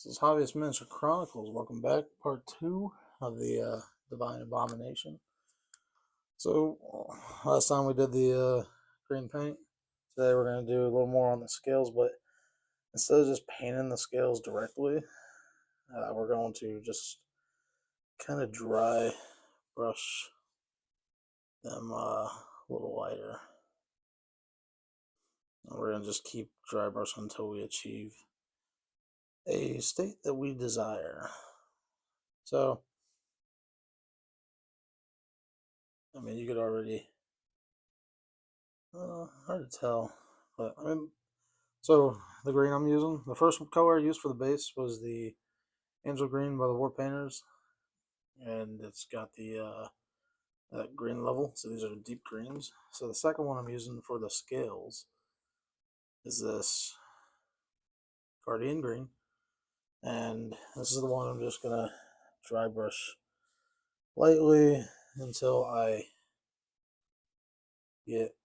This is Hobbyist Miniature Chronicles. Welcome back, part 2 of the Divine Abomination. So, last time we did the green paint. Today we're going to do a little more on the scales, but instead of just painting the scales directly, we're going to just kind of dry brush them a little lighter. And we're going to just keep dry brushing until we achieve a state that we desire. So, I mean, you could already, hard to tell, but I mean, so the green I'm using, the first color I used for the base was the Angel Green by the War Painters, and it's got the that green level, so these are the deep greens. So the second one I'm using for the scales is this Guardian Green, and this is the one I'm just gonna dry brush lightly until I get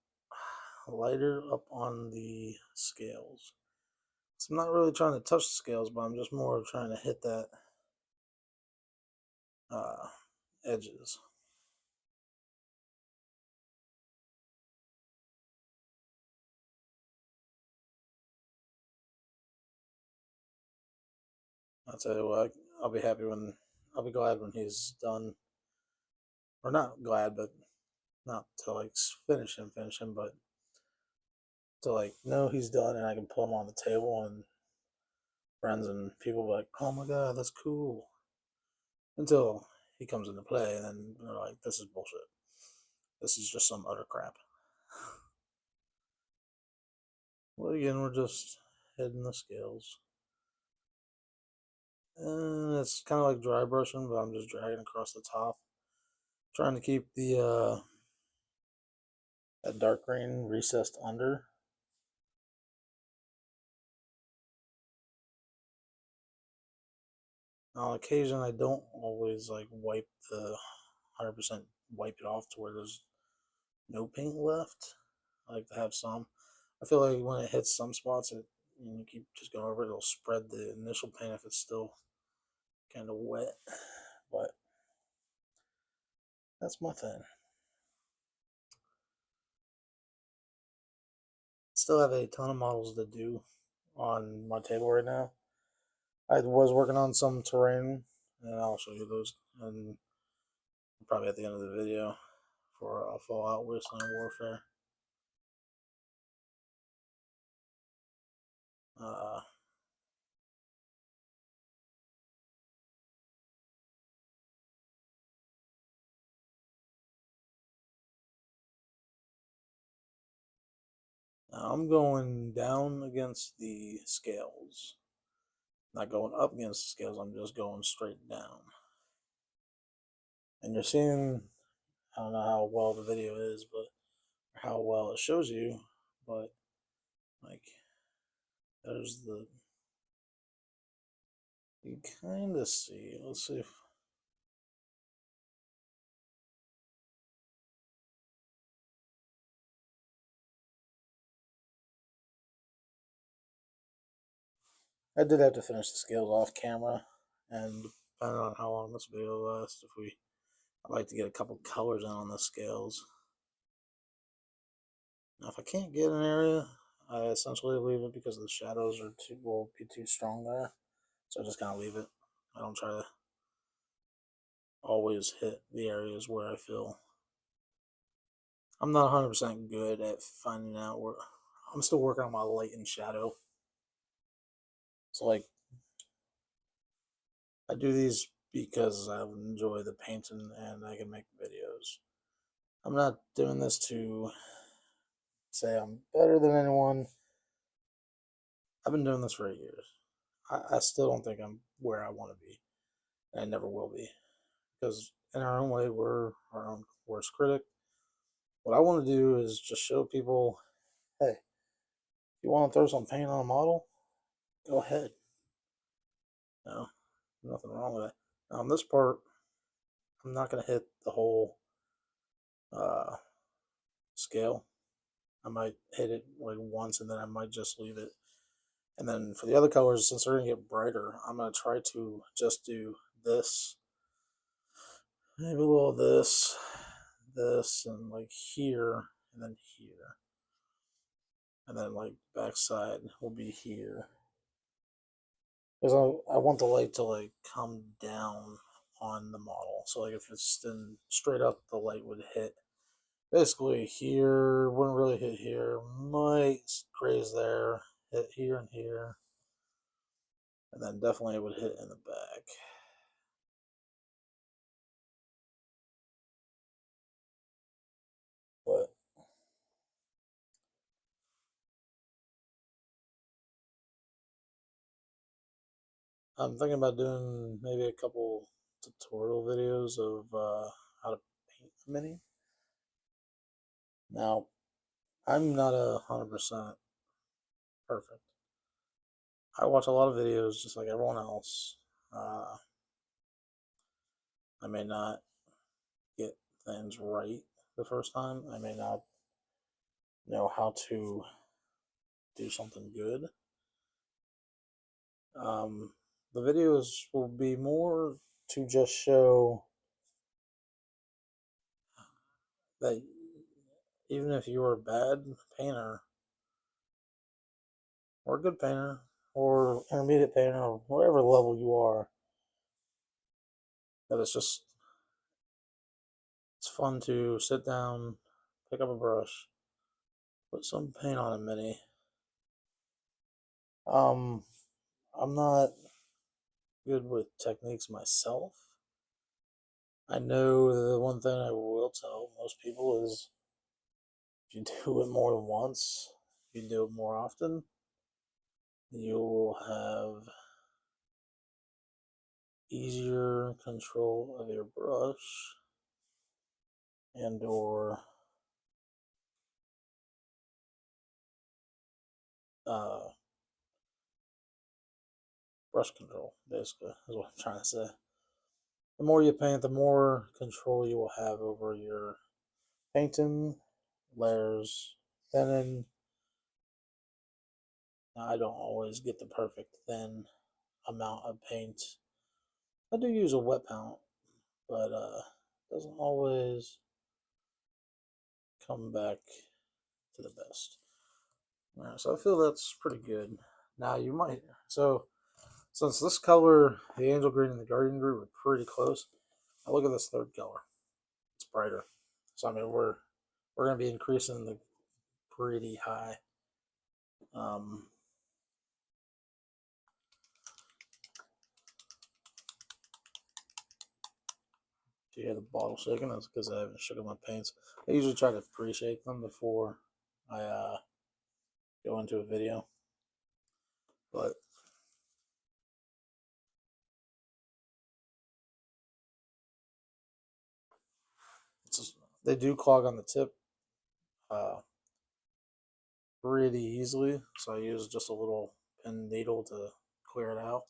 lighter up on the scales. So I'm not really trying to touch the scales, but I'm just more trying to hit that edges. I'll tell you what, I'll be glad when he's done. Or not glad, but not to like finish him, but to like know he's done and I can put him on the table and friends and people be like, oh my god, that's cool. Until he comes into play and then they're like, this is bullshit. This is just some utter crap. Well, again, we're just hitting the scales. And it's kind of like dry brushing, but I'm just dragging across the top. Trying to keep the that dark green recessed under. On occasion, I don't always like wipe the 100% wipe it off to where there's no paint left. I like to have some. I feel like when it hits some spots, you keep just going over it, it'll spread the initial paint if it's still kind of wet. But that's my thing. Still have a ton of models to do on my table right now. I was working on some terrain, and I'll show you those, and probably at the end of the video for Fallout Wasteland Warfare. Now I'm going down against the scales. Not going up against the scales, I'm just going straight down. And you're seeing, I don't know how well the video is, but how well it shows you, but like, there's the, you kind of see, let's see if, I did have to finish the scales off camera, and depending on how long this video lasts, I'd like to get a couple colors in on the scales. Now, if I can't get an area, I essentially leave it because the shadows will be too strong there. So I just kind of leave it. I don't try to always hit the areas where I feel. I'm not 100% good at finding out where. I'm still working on my light and shadow. So, like, I do these because I enjoy the painting and I can make videos. I'm not doing this to say I'm better than anyone. I've been doing this for 8 years. I still don't think I'm where I want to be. And I never will be. Because in our own way, we're our own worst critic. What I want to do is just show people, hey, if you want to throw some paint on a model, go ahead. No, nothing wrong with that. Now, on this part, I'm not going to hit the whole scale. I might hit it like once and then I might just leave it And then for the other colors, since they're going to get brighter, I'm going to try to just do this, maybe a little this, and like here, and then here. And then like backside will be here. Because I want the light to like come down on the model. So like if it's then straight up, the light would hit basically here, wouldn't really hit here, might graze there, hit here and here, and then definitely it would hit in the back. But I'm thinking about doing maybe a couple tutorial videos of how to paint a mini. Now, I'm not 100% perfect. I watch a lot of videos just like everyone else. Uh, I may not get things right the first time. I may not know how to do something good. Um, the videos will be more to just show that even if you're a bad painter or a good painter or intermediate painter or whatever level you are, that it's fun to sit down, pick up a brush, put some paint on a mini. Um, I'm not good with techniques myself. I know the one thing I will tell most people is if you do it more than once, if you do it more often, you will have easier control of your brush and or uh, brush control, basically, is what I'm trying to say. The more you paint, the more control you will have over your painting, layers, thinning. Now, I don't always get the perfect thin amount of paint. I do use a wet palette, but doesn't always come back to the best. Alright, so I feel that's pretty good. Now you might since this color, the angel green and the guardian green were pretty close. Now look at this third color; it's brighter. So I mean we're gonna be increasing the pretty high. Um, if you hear the bottle shaking, that's because I haven't shook my paints. I usually try to pre-shake them before I go into a video, but they do clog on the tip uh, pretty easily. So I use just a little pen needle to clear it out.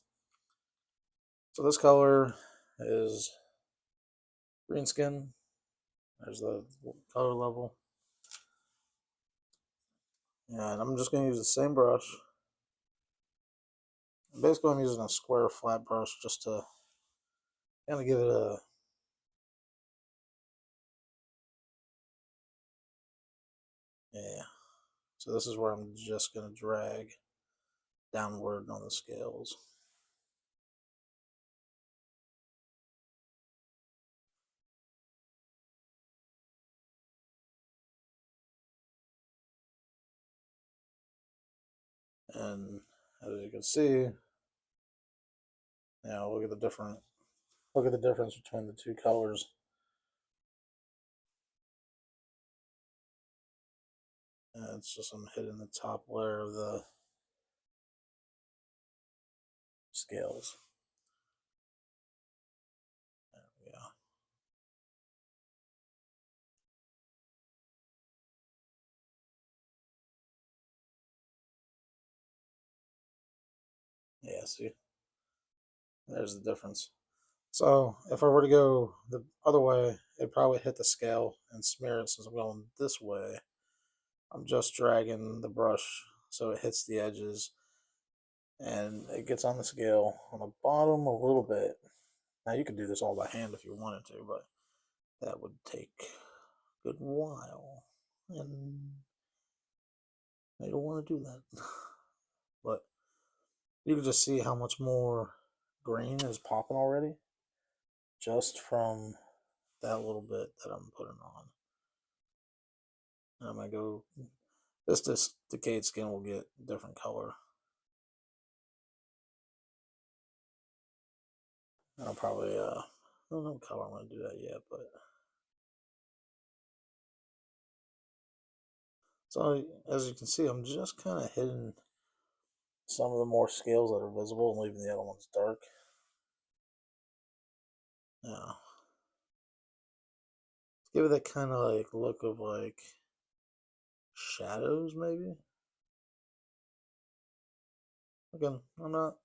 So this color is green skin. There's the color level. And I'm just going to use the same brush. Basically, I'm using a square flat brush just to kind of give it a yeah. So this is where I'm just going to drag downward on the scales. And as you can see, now look at the difference between the two colors. And it's just I'm hitting the top layer of the scales. There we go. Yeah, see, there's the difference. So if I were to go the other way, it'd probably hit the scale and smear it. Since I'm going this way, I'm just dragging the brush so it hits the edges. and it gets on the scale on the bottom a little bit. Now you could do this all by hand if you wanted to, but that would take a good while, and I don't want to do that. But you can just see how much more green is popping already just from that little bit that I'm putting on. And I'm gonna go. This decayed skin will get different color. I'll probably I don't know what color I'm gonna do that yet, but so as you can see, I'm just kind of hitting some of the more scales that are visible and leaving the other ones dark. Yeah, give it that kind of like look of like shadows, maybe. Again, I'm not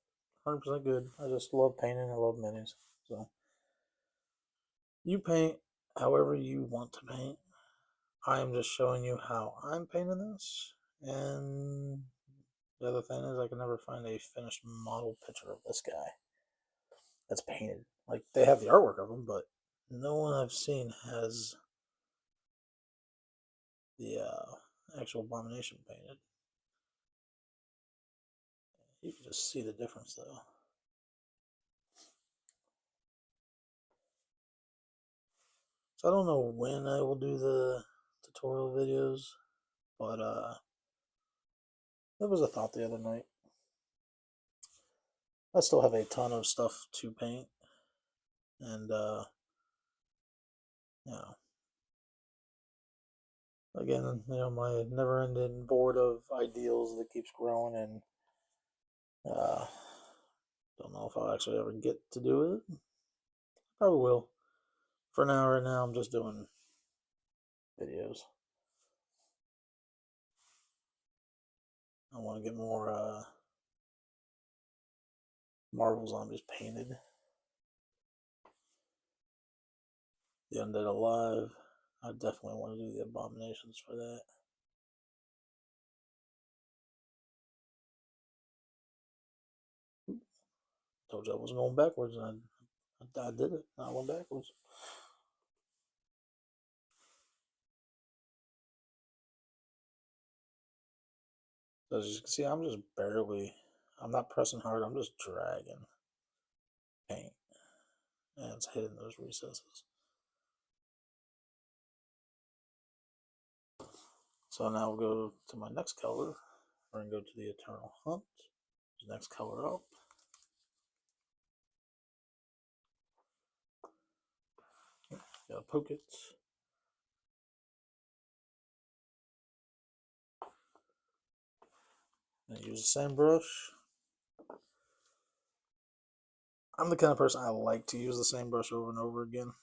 100% good. I just love painting. I love minis. So you paint however you want to paint. I am just showing you how I'm painting this. And the other thing is I can never find a finished model picture of this guy that's painted. Like, they have the artwork of him, but no one I've seen has the actual Abomination painted. You can just see the difference, though. So I don't know when I will do the tutorial videos, but that was a thought the other night. I still have a ton of stuff to paint, and you know, again, my never-ending board of ideals that keeps growing, and don't know if I'll actually ever get to do it. Probably will. For now, right now, I'm just doing videos. I want to get more Marvel Zombies painted. The Undead Alive. I definitely want to do the Abominations for that. Told you I wasn't going backwards, and I did it. I went backwards. So as you can see, I'm just barely, I'm not pressing hard, I'm just dragging paint. And it's hitting those recesses. So now we'll go to my next color. We're going to go to the Eternal Hunt. Next color up. Gotta poke it. And use the same brush. I'm the kind of person I like to use the same brush over and over again.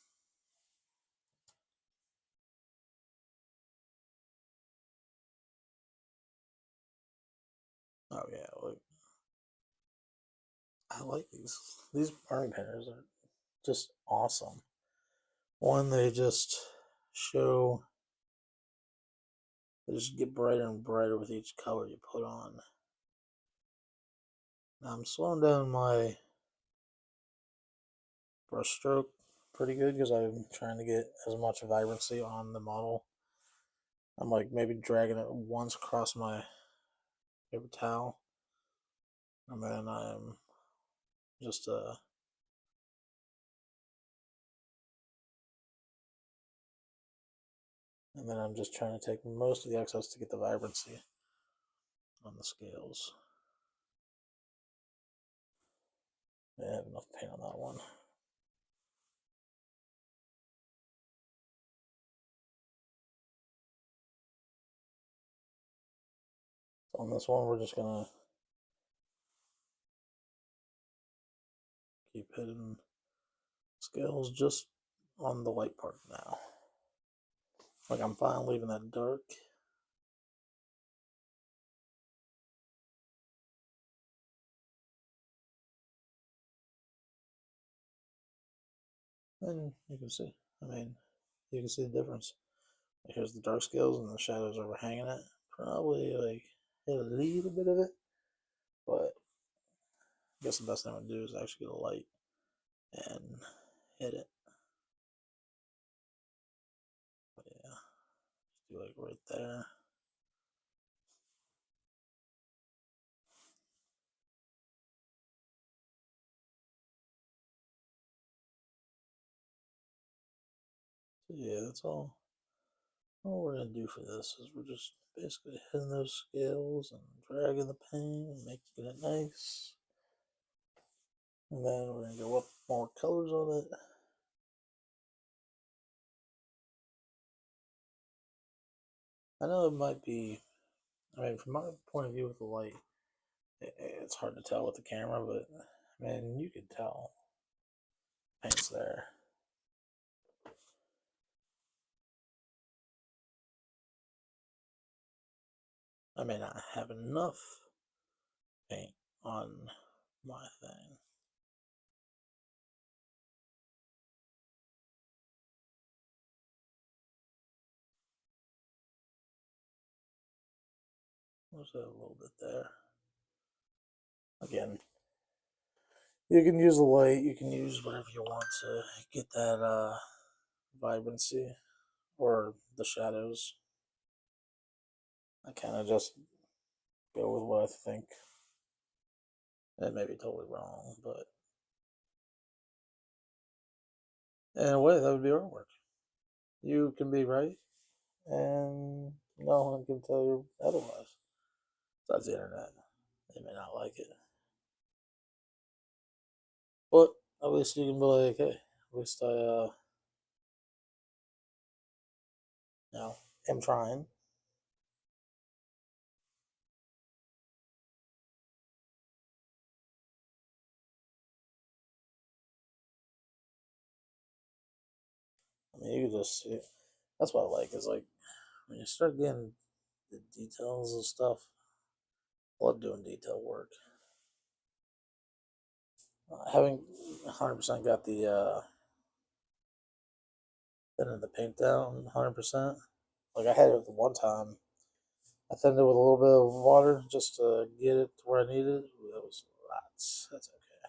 Oh yeah, I like these. These burn painters are just awesome. One, they just show, they just get brighter and brighter with each color you put on. Now I'm slowing down my brush stroke pretty good because I'm trying to get as much vibrancy on the model. I'm like maybe dragging it once across my paper towel, and then I'm just and then I'm just trying to take most of the excess to get the vibrancy on the scales. I have enough paint on that one. So on this one, we're just gonna keep hitting scales just on the light part now. Like, I'm fine leaving that dark. And you can see, I mean, you can see the difference. Here's the dark scales and the shadows overhanging it. Probably like hit a little bit of it, but I guess the best thing I would do is actually get a light and hit it. But yeah, just do like right there. So yeah, that's all we're gonna do for this is we're just basically hitting those scales and dragging the paint and making it nice. And then we're gonna go up more colors on it. I know it might be, I mean, from my point of view with the light, it's hard to tell with the camera, but man, you can tell paint's there. I may not have enough paint on my thing. There's a little bit there. Again, you can use the light, you can use whatever you want to get that vibrancy or the shadows. I kind of just go with what I think. It may be totally wrong, but in a way, that would be artwork. You can be right, and no one can tell you otherwise. Besides the internet, they may not like it, but at least you can be like, hey, at least I, am trying. I mean, you can just see. That's what I like. Is like when you start getting the details of stuff. I love doing detail work. Having 100% got the thinning the paint down 100%. Like I had it the one time. I thinned it with a little bit of water just to get it to where I needed it. That was lots. That's okay.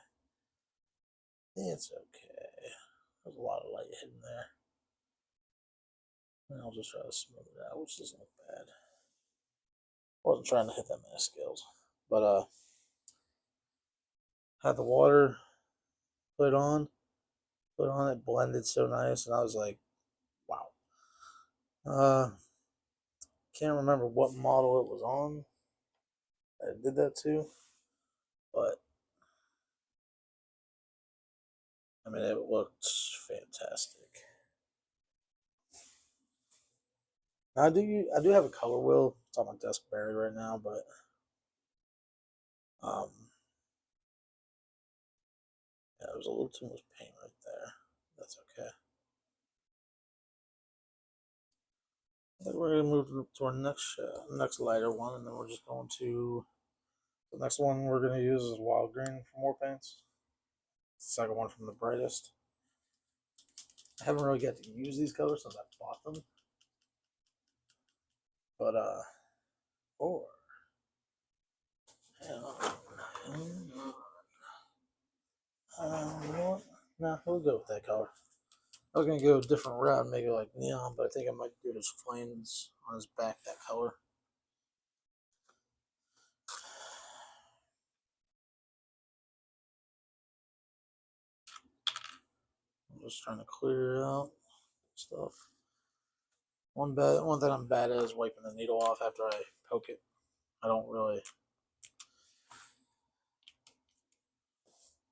It's okay. There's a lot of light hidden there. And I'll just try to smooth it out, which doesn't look bad. I wasn't trying to hit that many scales. But had the water put on, it blended so nice, and I was like, wow. Can't remember what model it was on. I did that too, but I mean, it looked fantastic. I do have a color wheel. It's on my desk buried right now, but um, yeah, there was a little too much paint right there. That's okay. I think we're gonna move to our next lighter one, and then we're just going to the next one we're gonna use is wild green for more paints. Second one from the brightest. I haven't really got to use these colors since I bought them, but four. You know what? Nah, we'll go with that color. I was gonna go a different route, make it like neon, but I think I might do his flames on his back that color. I'm just trying to clear out stuff. One thing I'm bad at is wiping the needle off after I poke it. I don't really.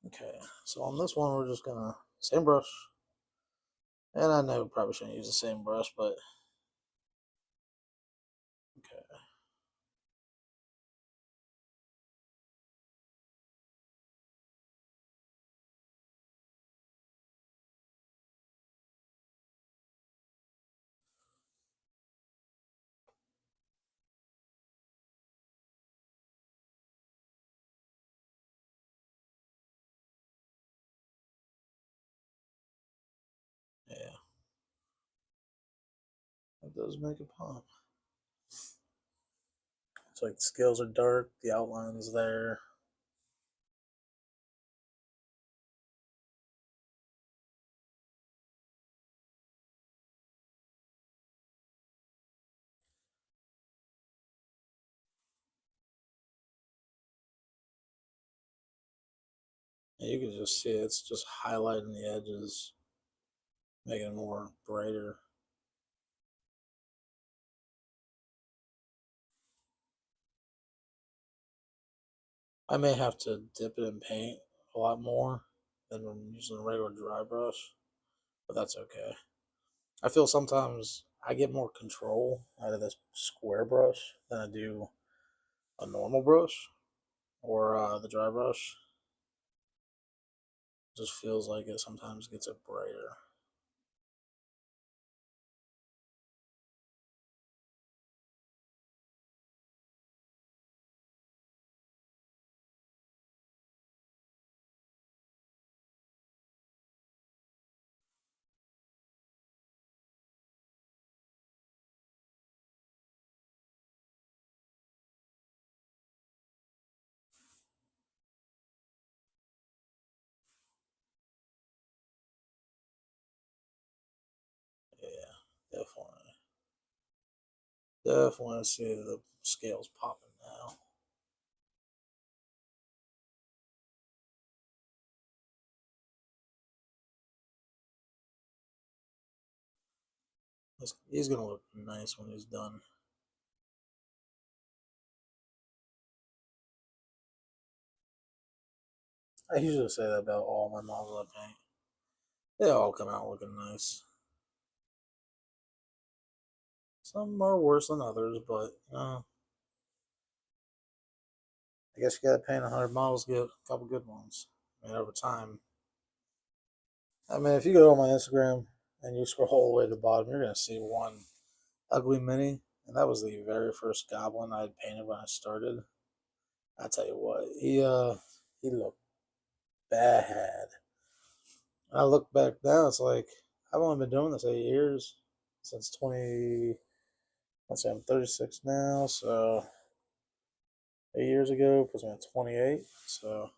Okay, so on this one we're just gonna same brush, and I know probably shouldn't use the same brush, but okay. Yeah, that does make it pop. It's like the scales are dark, the outline's there. And you can just see it's just highlighting the edges, making it more brighter. I may have to dip it in paint a lot more than when using a regular dry brush, but that's okay. I feel sometimes I get more control out of this square brush than I do a normal brush or the dry brush. It just feels like it sometimes gets it brighter. Yeah, definitely. Definitely see the scales popping now. He's gonna look nice when he's done. I usually say that about all my models I paint. They all come out looking nice. Some are worse than others, but I guess you gotta paint 100 models to get a couple good ones. I mean, over time. I mean, if you go on my Instagram and you scroll all the way to the bottom, you're gonna see one ugly mini, and that was the very first goblin I had painted when I started. I tell you what, he looked bad. And I look back now, it's like I've only been doing this 8 years since 20. Let's say I'm 36 now, so 8 years ago puts me at 28. So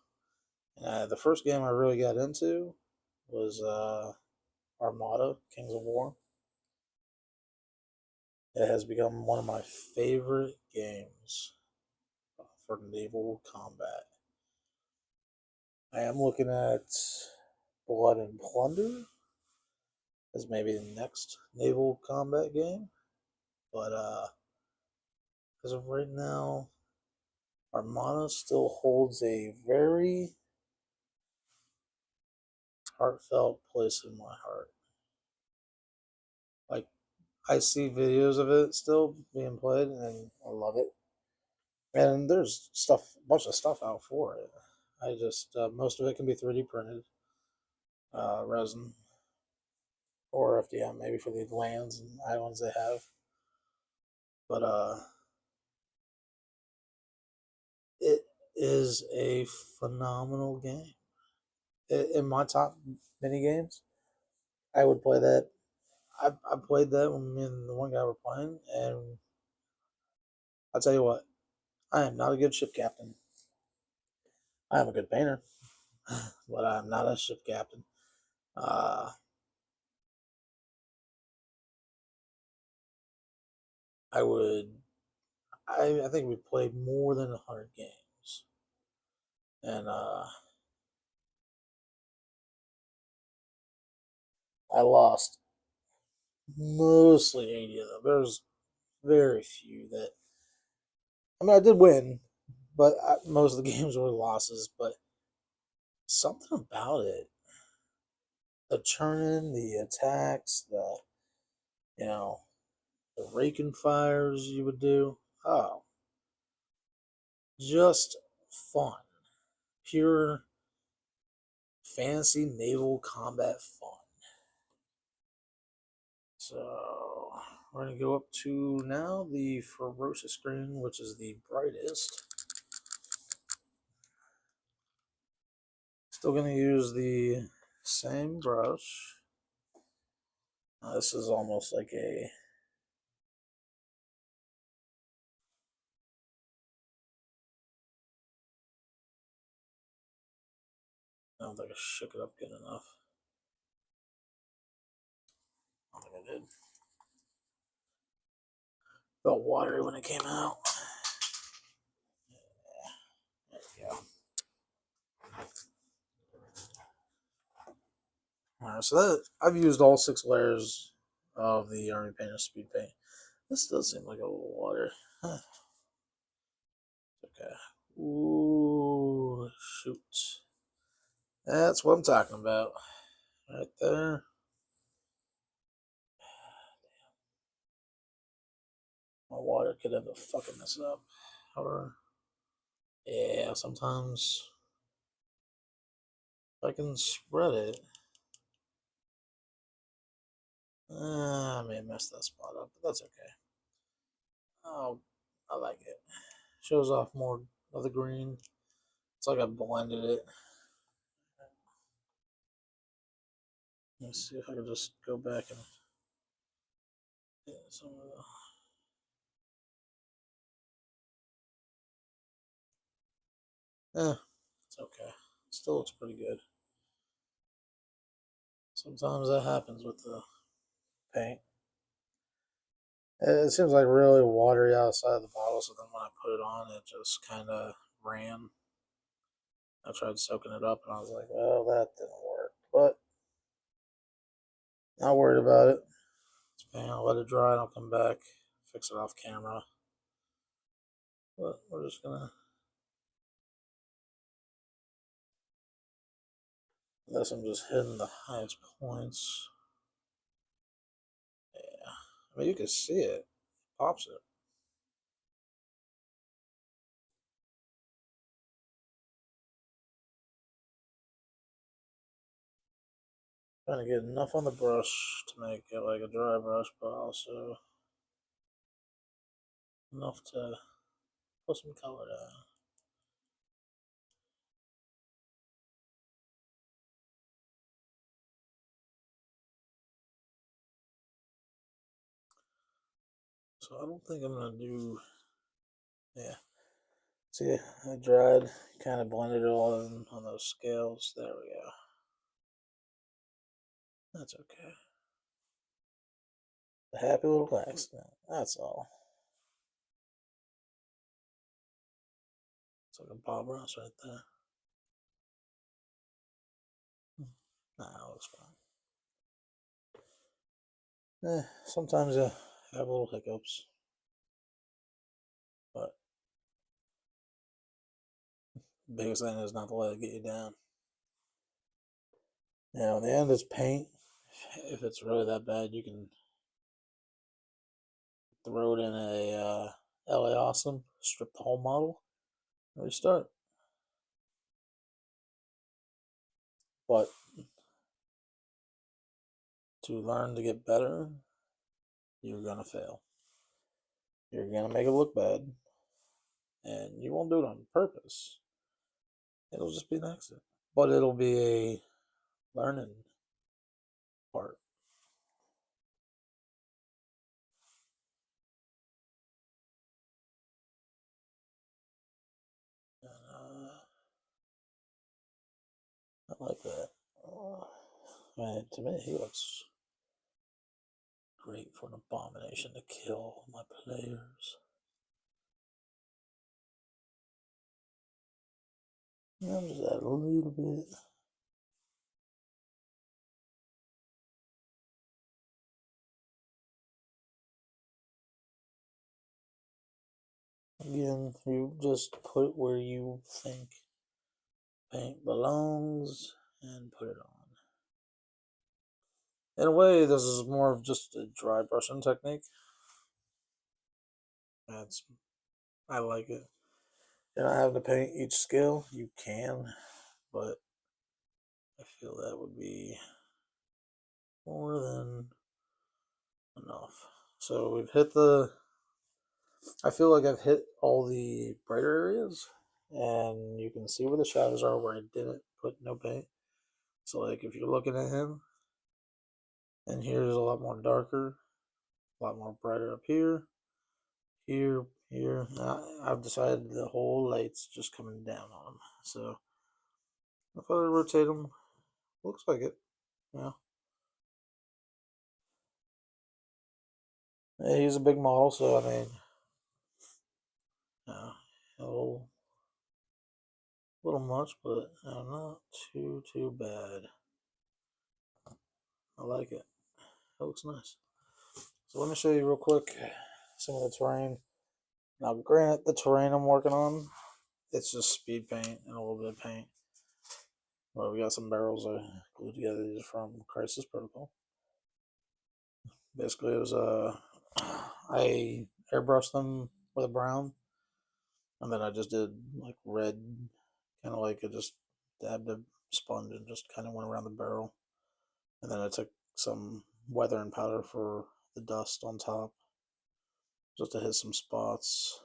the first game I really got into was Armada, Kings of War. It has become one of my favorite games for naval combat. I am looking at Blood and Plunder as maybe the next naval combat game, but as of right now, Armada still holds a very heartfelt place in my heart. Like I see videos of it still being played, and I love it. And there's a bunch of stuff out for it. I just most of it can be 3D printed, resin or FDM maybe for the lands and islands they have. But it is a phenomenal game. In my top mini games, I would play that. I played that when me and the one guy were playing, and I'll tell you what, I am not a good ship captain. I am a good painter, but I'm not a ship captain. Uh, I would. I think we played more than 100 games, and I lost mostly 80 of them. There's very few that. I mean, I did win, but most of the games were losses. But something about it, the churning, the attacks, you know, the raking fires you would do. Oh, just fun. Pure fantasy naval combat fun. So we're going to go up to now the ferocious screen, which is the brightest. Still going to use the same brush. This is almost like a I don't think I shook it up good enough. I don't think I did. Felt watery when it came out. There we go. Alright, so I've used all 6 layers of the Army Painter Speed Paint. This does seem like a little water. Huh. Okay. Ooh, shoot. That's what I'm talking about. Right there. My water could end up fucking this up. Or, yeah, sometimes if I can spread it. I may have messed that spot up, but that's okay. Oh, I like it. Shows off more of the green. It's like I blended it. Let's see if I can just go back and get some of the. It's okay. Still looks pretty good. Sometimes that happens with the paint. It seems like really watery outside the bottle, so then when I put it on, it just kind of ran. I tried soaking it up, and I was like, well, that didn't work. But not worried about it. It's paint. I'll let it dry, and I'll come back, fix it off camera. But we're just gonna. Unless I'm just hitting the highest points. Yeah. I mean, you can see it. Pops it. Trying to get enough on the brush to make it like a dry brush, but also enough to put some color down. So I don't think I'm gonna do. Yeah. See, I dried, kind of blended it all in on those scales. There we go. That's okay. A happy little accident. That's all. It's like a Bob Ross right there. Nah, it looks fine. Sometimes you have little hiccups, but the biggest thing is not to let it get you down. Now, in the end, it's paint. If it's really that bad, you can throw it in a LA Awesome, strip the whole model, and restart. But to learn to get better, you're gonna fail. You're gonna make it look bad, and you won't do it on purpose. It'll just be an accident, but it'll be a learning part. And, I like that. Man, to me, he looks great for an abomination to kill my players. I'm just add a little bit. Again, you just put where you think paint belongs and put it on. In a way, this is more of just a dry brushing technique. That's I like it. You're not having to paint each scale. You can, but I feel that would be more than enough. So we've hit the. I feel like I've hit all the brighter areas, and you can see where the shadows are where I didn't put no paint. So like if you're looking at him, and here's a lot more darker, a lot more brighter up here, here. I've decided the whole light's just coming down on him. So if I rotate him, looks like it. Yeah. Yeah, he's a big model, so I mean, yeah, a little much, but not too bad. I like it. It looks nice. So let me show you real quick some of the terrain. Now, granted, the terrain I'm working on, it's just speed paint and a little bit of paint. Well, we got some barrels I glued together. These are from Crisis Protocol. Basically, it was I airbrushed them with a brown, and then I just did like red, kind of like I just dabbed a sponge and just kind of went around the barrel. And then I took some weathering powder for the dust on top, just to hit some spots.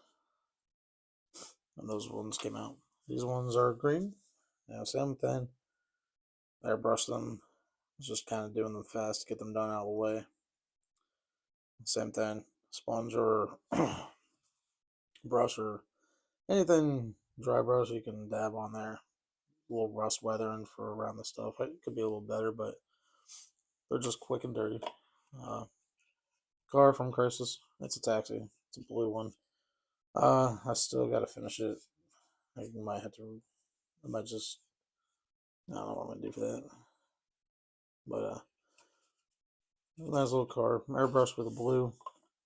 And those ones came out. These ones are green. Yeah, same thing. Airbrush them. Just kind of doing them fast to get them done out of the way. Same thing. Sponge or brush or anything dry brush you can dab on there. A little rust weathering for around the stuff. It could be a little better, but they're just quick and dirty. Car from Crisis. It's a taxi. It's a blue one. I still got to finish it. I might have to. I might just. I don't know what I'm gonna do for that. But nice little car. Airbrush with a blue.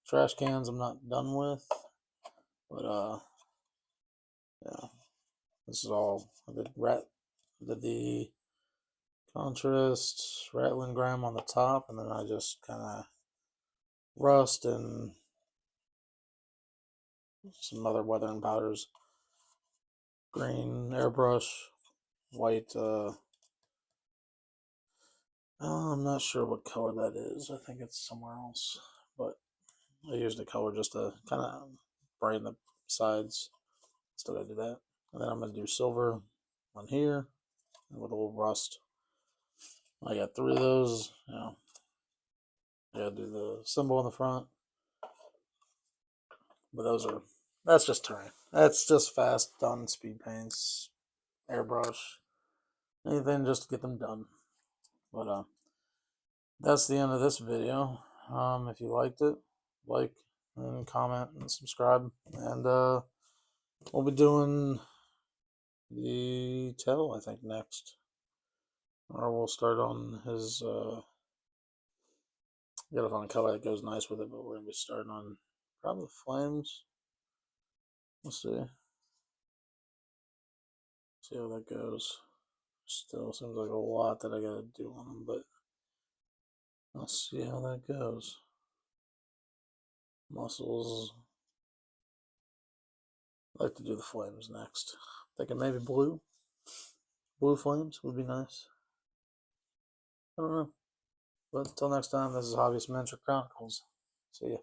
Trash cans I'm not done with. But yeah. This is all the contrast rattling grime on the top, and then I just kind of rust and some other weathering powders. Green airbrush, white. I'm not sure what color that is. I think it's somewhere else, but I used the color just to kind of brighten the sides. Still gotta do that, and then I'm gonna do silver on here with a little rust. I got 3 of those. I gotta do the symbol on the front, but that's just terrain. That's just fast done speed paints, airbrush, anything just to get them done. But that's the end of this video. If you liked it, like and comment and subscribe, and we'll be doing the tail I think next, or we'll start on his. Gotta find a color that goes nice with it, but we're gonna be starting on probably flames. We'll see. See how that goes. Still seems like a lot that I gotta do on them, but I'll see how that goes. Muscles. I'd like to do the flames next. Thinking maybe blue. Blue flames would be nice. I don't know. But until next time, this is Hobbyist Miniature Chronicles. See ya.